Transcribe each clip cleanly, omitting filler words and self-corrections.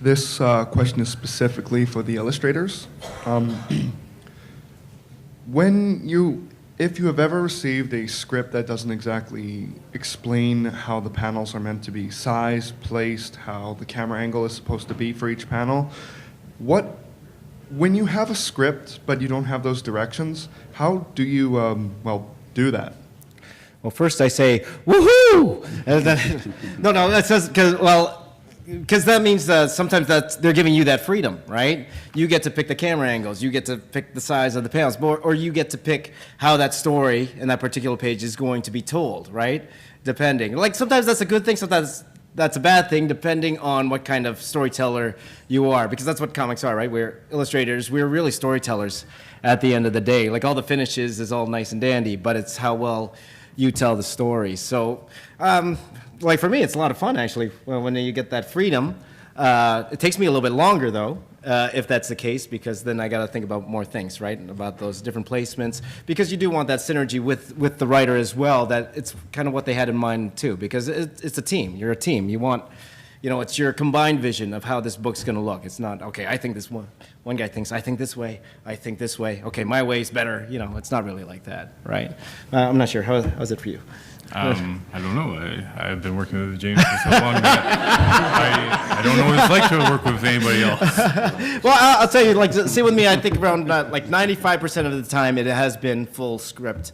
This question is specifically for the illustrators. If you have ever received a script that doesn't exactly explain how the panels are meant to be sized, placed, how the camera angle is supposed to be for each panel, when you have a script but you don't have those directions, how do you, do that? Well, first I say, woohoo! And then, no, that's just because that means sometimes they're giving you that freedom, right? You get to pick the camera angles, you get to pick the size of the panels, or you get to pick how that story in that particular page is going to be told, right? Depending. Like sometimes that's a good thing, sometimes that's a bad thing, depending on what kind of storyteller you are, because that's what comics are, right? We're illustrators, we're really storytellers at the end of the day. Like all the finishes is all nice and dandy, but it's how well you tell the story. So, like for me, it's a lot of fun actually when you get that freedom. It takes me a little bit longer though, if that's the case, because then I got to think about more things, right? About those different placements, because you do want that synergy with the writer as well. That it's kind of what they had in mind too, because it's a team. You're a team. You want, it's your combined vision of how this book's going to look. It's not, okay, I think this one guy thinks, I think this way, I think this way. Okay, my way's better. It's not really like that, right? I'm not sure. How's it for you? I don't know. I've been working with James for so long that I don't know what it's like to work with anybody else. Well, I'll tell you, see with me, I think around 95% of the time it has been full script.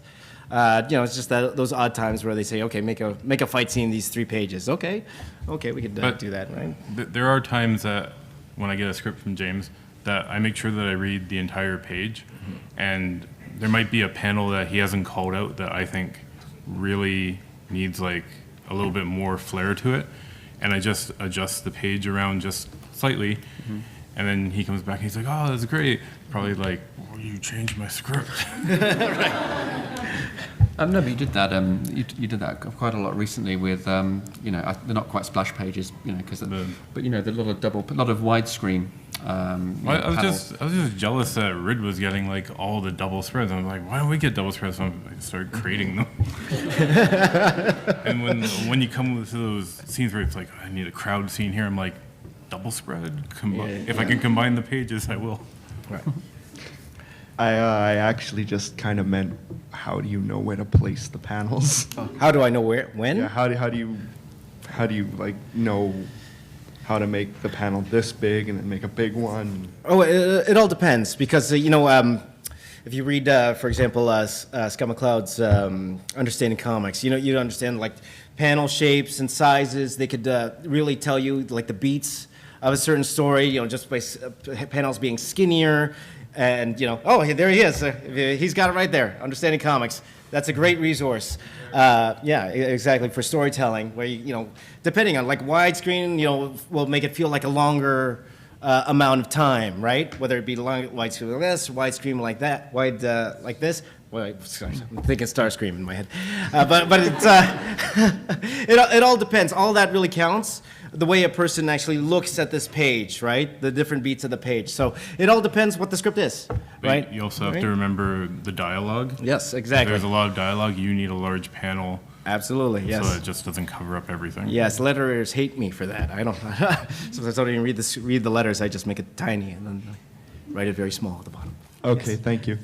It's just those odd times where they say, okay, make a fight scene, these 3 pages. Okay, we could do that, right? There are times that when I get a script from James that I make sure that I read the entire page, and there might be a panel that he hasn't called out that I think really needs like a little bit more flair to it, and I just adjust the page around just slightly, and then he comes back and he's like, oh, that's great. Probably like, oh, you changed my script. Right. No, but you did that. You did that quite a lot recently with, they're not quite splash pages, because, but the lot of widescreen. I was just jealous that Rid was getting like all the double spreads. I'm like, why don't we get double spreads? So I started creating them. And when you come to those scenes where it's like, I need a crowd scene here, I'm like, double spread. If I can combine the pages, I will. Right. I actually just kind of meant, how do you know where to place the panels? How do I know when? Yeah. How do you know how to make the panel this big and then make a big one? Oh, it all depends, because if you read, for example, Scott McCloud's Understanding Comics, you understand like panel shapes and sizes. They could really tell you like the beats of a certain story, just by panels being skinnier. And, oh, there he is. He's got it right there, Understanding Comics. That's a great resource. Yeah, exactly, for storytelling, where, depending on, like, widescreen, will make it feel like a longer amount of time, right? Whether it be widescreen like this, or widescreen like that, like this. Well, sorry, I'm thinking Starscream in my head. But it's, it all depends. All that really counts. The way a person actually looks at this page, right? The different beats of the page. So it all depends what the script is, right? You also have to remember the dialogue. Yes, exactly. There's a lot of dialogue. You need a large panel. Absolutely, yes. So it just doesn't cover up everything. Yes, letterers hate me for that. I don't. Sometimes I don't even read the letters. I just make it tiny and then write it very small at the bottom. Okay, Yes. Thank you.